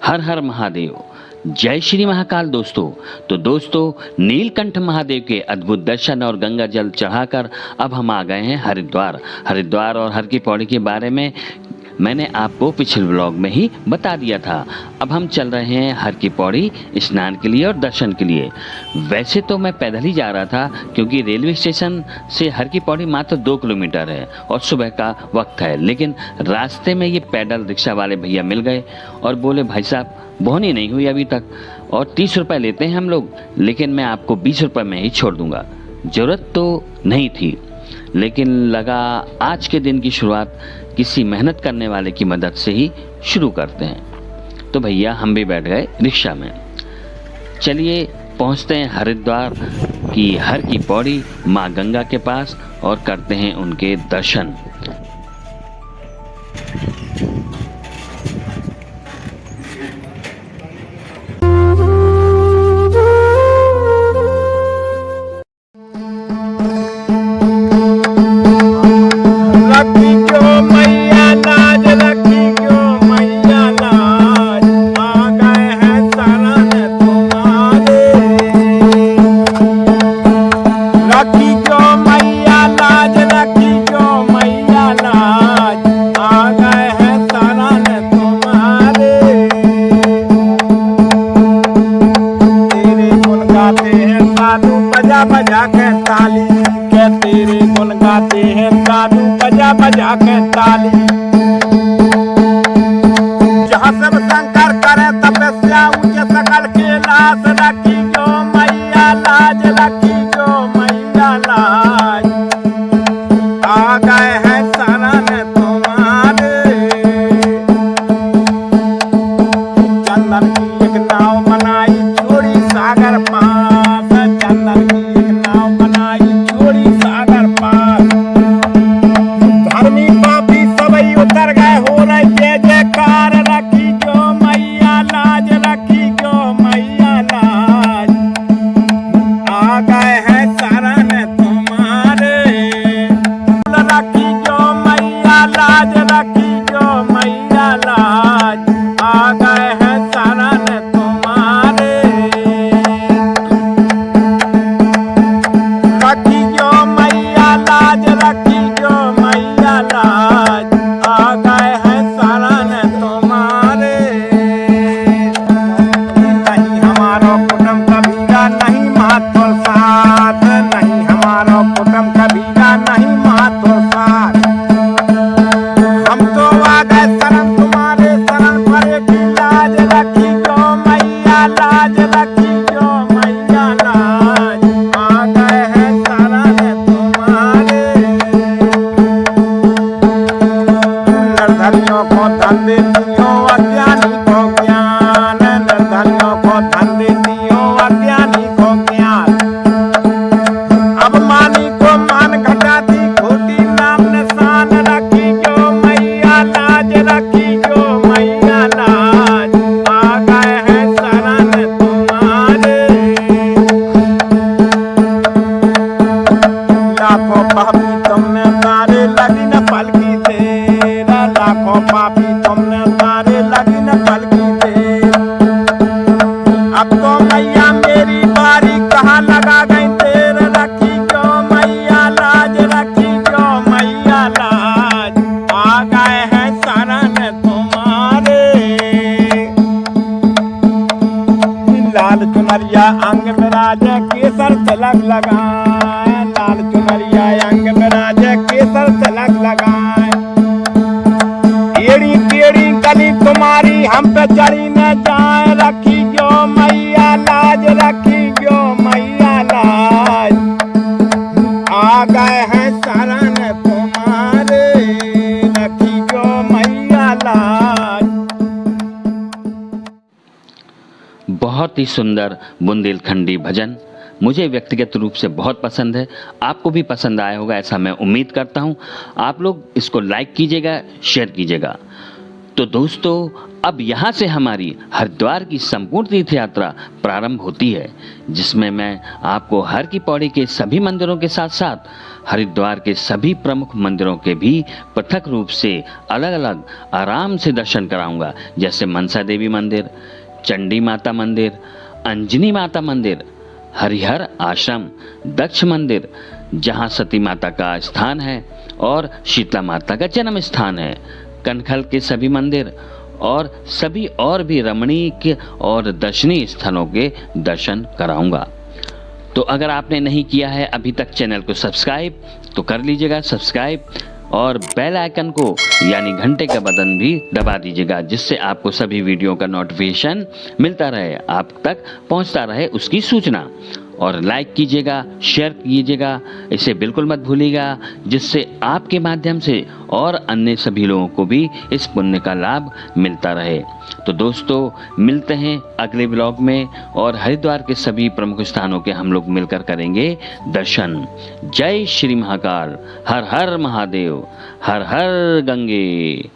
हर हर महादेव। जय श्री महाकाल दोस्तों। तो दोस्तों, नीलकंठ महादेव के अद्भुत दर्शन और गंगा जल चढ़ाकर अब हम आ गए हैं हरिद्वार और हर की पौड़ी के बारे में मैंने आपको पिछले व्लॉग में ही बता दिया था। अब हम चल रहे हैं हर की पौड़ी स्नान के लिए और दर्शन के लिए। वैसे तो मैं पैदल ही जा रहा था, क्योंकि रेलवे स्टेशन से हर की पौड़ी मात्र 2 किलोमीटर है और सुबह का वक्त है। लेकिन रास्ते में ये पैदल रिक्शा वाले भैया मिल गए और बोले, भाई साहब बोहनी नहीं हुई अभी तक और 30 रुपये लेते हैं हम लोग, लेकिन मैं आपको 20 रुपये में ही छोड़ दूंगा। ज़रूरत तो नहीं थी, लेकिन लगा आज के दिन की शुरुआत किसी मेहनत करने वाले की मदद से ही शुरू करते हैं। तो भैया हम भी बैठ गए रिक्शा में। चलिए पहुंचते हैं हरिद्वार की हर की पौड़ी माँ गंगा के पास और करते हैं उनके दर्शन। बजा के ताली के तेरे गुण गाते हैं साधु, बजा बजा के ताली। जहाँ सब शंकर करे तपस्या ऊंचे सकल के लाश रखी जो मैया लाज, रखी जो मैया लाज। आ गए हैं शरण तुम्हारे, चंदन की एक नाव बनाई छोड़ी सागर पास, चंदन की उतर गए हो रही जय जयकार, रखी जो मैया लाज, रखी जो मैया लाज। आ गए हैं शरण तुम्हारे, रखी जो मैया लाज, रखी जो मैया लाज। आ गए हैं शरण तुम्हारे, रखी जो मैया लाज, रखी जो मैया लाज। आ गए हैं शरण तुम्हारे, नहीं हमारो कुटुम कबीरा, नहीं महत्व साथ, नहीं हमारो कुटुम कबीरा, नहीं महत्व साथ। हम तो आ गए शरण तुम्हारे, शरण परे की लाज, रखी जो मैया लाज, रखी जो मैया लाज। आ गए हैं शरण तुम्हारे, निर्धनियों को धन देती हो अज्ञानी को ज्ञान, निर्धनियों को धन देती हो अज्ञानी को ज्ञान। अभिमानी को मान घटाती खोटी नाम निशान, रखी जो मैया लाज, रखी जो मैया लाज। आ गए हैं शरण तुम्हारे, लाखों पापी तुमने तारे लगी न पल की देर, लाखों पापी तुमने तारे लगी न पल की देर। अब तो मैया मेरी बारी कहाँ लगा गई देर, रखी जो मैया लाज, रखी जो मैया लाज। आ गए हैं शरण तुम्हारे, लाल चुनरिया अंग में राजे केसर तिलक लगाए, लाल चुनरिया अंग में राजे केसर तिलक लगाए। एड़ी टेढ़ी गली तुम्हारी हम पे चढ़ी न जाए, रखी जो मैया लाज, रखी जो मैया लाज। आ गए हैं शरण तुम्हारे, रखी जो मैया लाज। बहुत ही सुंदर बुंदेलखंडी भजन मुझे व्यक्तिगत रूप से बहुत पसंद है। आपको भी पसंद आया होगा ऐसा मैं उम्मीद करता हूँ। आप लोग इसको लाइक कीजिएगा, शेयर कीजिएगा। तो दोस्तों, अब यहाँ से हमारी हरिद्वार की संपूर्ण तीर्थ यात्रा प्रारंभ होती है, जिसमें मैं आपको हर की पौड़ी के सभी मंदिरों के साथ साथ हरिद्वार के सभी प्रमुख मंदिरों के भी पृथक रूप से अलग अलग आराम से दर्शन कराऊंगा, जैसे मनसा देवी मंदिर, चंडी माता मंदिर, अंजनी माता मंदिर, हरिहर आश्रम, दक्ष मंदिर जहां सती माता का स्थान है और शीतला माता का जन्म स्थान है, कनखल के सभी मंदिर और सभी और भी रमणीक और दर्शनीय स्थलों के दर्शन कराऊंगा। तो अगर आपने नहीं किया है अभी तक चैनल को सब्सक्राइब तो कर लीजिएगा सब्सक्राइब, और बेल आइकन को यानी घंटे का बटन भी दबा दीजिएगा, जिससे आपको सभी वीडियो का नोटिफिकेशन मिलता रहे, आप तक पहुंचता रहे उसकी सूचना। और लाइक कीजिएगा, शेयर कीजिएगा, इसे बिल्कुल मत भूलिएगा, जिससे आपके माध्यम से और अन्य सभी लोगों को भी इस पुण्य का लाभ मिलता रहे। तो दोस्तों मिलते हैं अगले ब्लॉग में, और हरिद्वार के सभी प्रमुख स्थानों के हम लोग मिलकर करेंगे दर्शन। जय श्री महाकाल, हर हर महादेव, हर हर गंगे।